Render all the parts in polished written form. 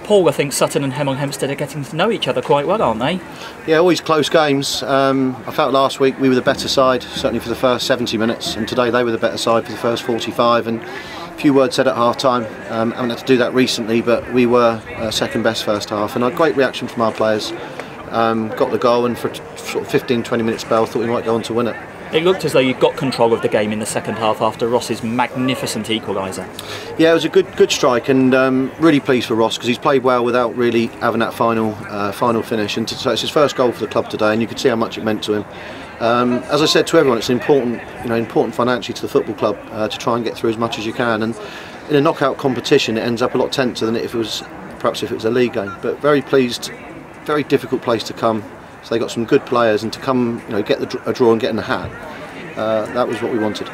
Paul, I think Sutton and Hemel Hempstead are getting to know each other quite well, aren't they? Yeah, always close games. I felt last week we were the better side, certainly for the first 70 minutes, and today they were the better side for the first 45. And a few words said at half time. I haven't had to do that recently, but we were second best first half, and a great reaction from our players. Got the goal, and for a sort of 15-20 minute spell, thought we might go on to win it. It looked as though you got control of the game in the second half after Ross's magnificent equaliser. Yeah, it was a good strike, and really pleased for Ross because he's played well without really having that final finish. And so it's his first goal for the club today, and you could see how much it meant to him. As I said to everyone, it's important financially to the football club to try and get through as much as you can. And in a knockout competition, it ends up a lot tenser than if it was a league game. But very pleased, very difficult place to come. So they got some good players, and to come, get a draw and get in the hat, that was what we wanted.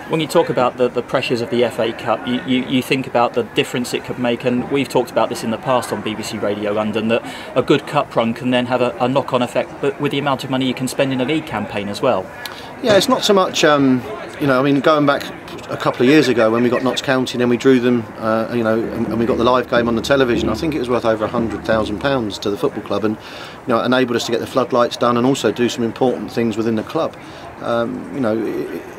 When you talk about the pressures of the FA Cup, you think about the difference it could make, and we've talked about this in the past on BBC Radio London, that a good cup run can then have a knock-on effect, but with the amount of money you can spend in a league campaign as well. Yeah, it's not so much, going back a couple of years ago when we got Notts County and then we drew them, and we got the live game on the television. I think it was worth over £100,000 to the football club, and enabled us to get the floodlights done and also do some important things within the club.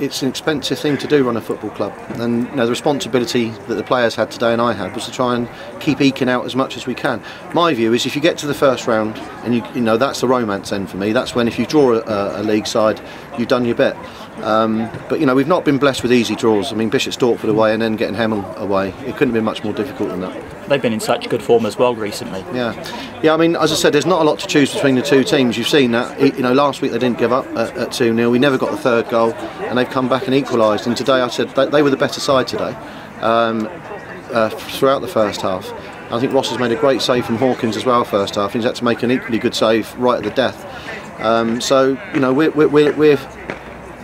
It's an expensive thing to do, run a football club, and the responsibility that the players had today and I had was to try and keep eking out as much as we can. My view is if you get to the first round, and that's the romance end for me. That's when, if you draw a league side, you've done your bit. But we've not been blessed with easy draws. I mean, Bishop Stortford away and then getting Hemel away, it couldn't have been much more difficult than that. They've been in such good form as well recently. Yeah. I mean, as I said, there's not a lot to choose between the two teams. You've seen that. Last week they didn't give up at 2-0. We never got the third goal, and they've come back and equalised. And today, I said they were the better side today throughout the first half. I think Ross has made a great save from Hawkins as well first half. He's had to make an equally good save right at the death. We're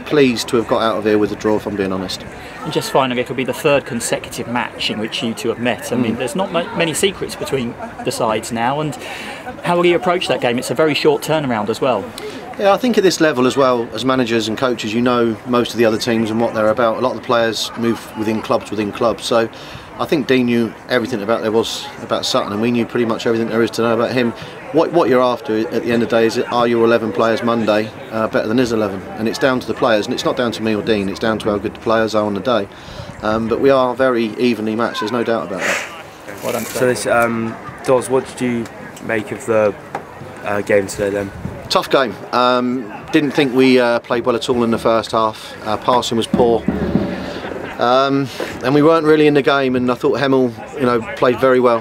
pleased to have got out of here with a draw, if I'm being honest. And just finally, it'll be the third consecutive match in which you two have met. I mean, there's not many secrets between the sides now, and how will you approach that game? It's a very short turnaround as well. Yeah, I think at this level as well, as managers and coaches, most of the other teams and what they're about. A lot of the players move within clubs, so I think Dean knew everything there was about Sutton, and we knew pretty much everything there is to know about him. What you're after at the end of the day is, are your 11 players Monday better than his 11? And it's down to the players, and it's not down to me or Dean, it's down to how good the players are on the day. But we are very evenly matched, there's no doubt about that. Well done. So this, Dos, what did you make of the game today then? Tough game. Didn't think we played well at all in the first half. Passing was poor. And we weren't really in the game, and I thought Hemel, played very well.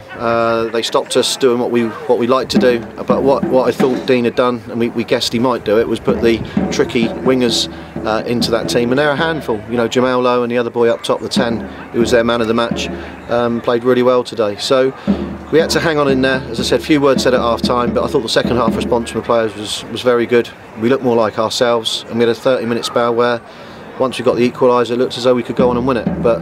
They stopped us doing what we like to do. But what I thought Dean had done, and we guessed he might do it, was put the tricky wingers into that team, and they're a handful. Jamal Lowe and the other boy up top, the 10, who was their man of the match, played really well today. So we had to hang on in there. As I said, few words said at half time, but I thought the second half response from the players was very good. We looked more like ourselves, and we had a 30-minute spell where, once we got the equaliser, it looked as though we could go on and win it. But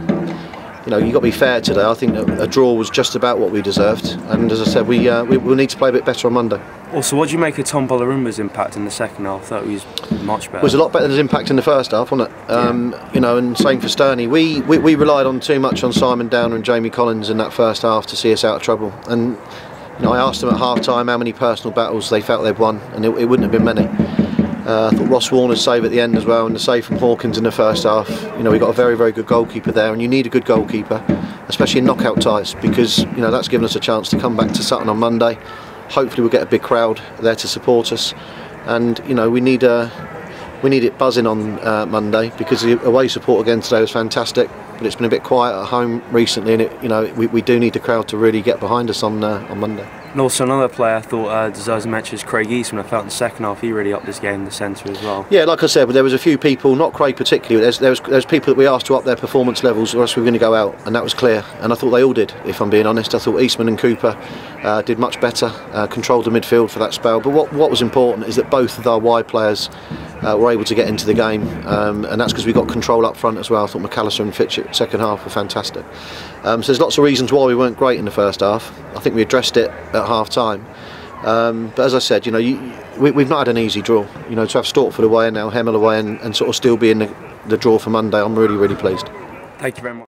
you've got to be fair today. I think a draw was just about what we deserved, and as I said, we'll need to play a bit better on Monday. Also, what do you make of Tom Bollaruma's impact in the second half? I thought he was much better. It was a lot better than his impact in the first half, wasn't it? And same for Sterney. We relied on too much on Simon Downer and Jamie Collins in that first half to see us out of trouble. And I asked them at half time how many personal battles they felt they'd won, and it wouldn't have been many. I thought Ross Warner's save at the end as well, and the save from Hawkins in the first half. We got a very, very good goalkeeper there, and you need a good goalkeeper, especially in knockout ties, because that's given us a chance to come back to Sutton on Monday. Hopefully we'll get a big crowd there to support us, and we need it buzzing on Monday, because the away support again today was fantastic, but it's been a bit quiet at home recently, and we do need the crowd to really get behind us on Monday. And also another player I thought deserves a mention is Craig Eastman. I felt in the second half he really upped this game in the centre as well. Yeah, like I said, there was a few people, not Craig particularly, there was people that we asked to up their performance levels, or else we were going to go out, and that was clear. And I thought they all did, if I'm being honest. I thought Eastman and Cooper did much better, controlled the midfield for that spell. But what was important is that both of our wide players were able to get into the game, and that's because we got control up front as well. I thought McAllister and Fitch at second half were fantastic. So there's lots of reasons why we weren't great in the first half. I think we addressed it at half time. But as I said, we've not had an easy draw. To have Stortford away and now Hemel away and sort of still be in the draw for Monday, I'm really, really pleased. Thank you very much.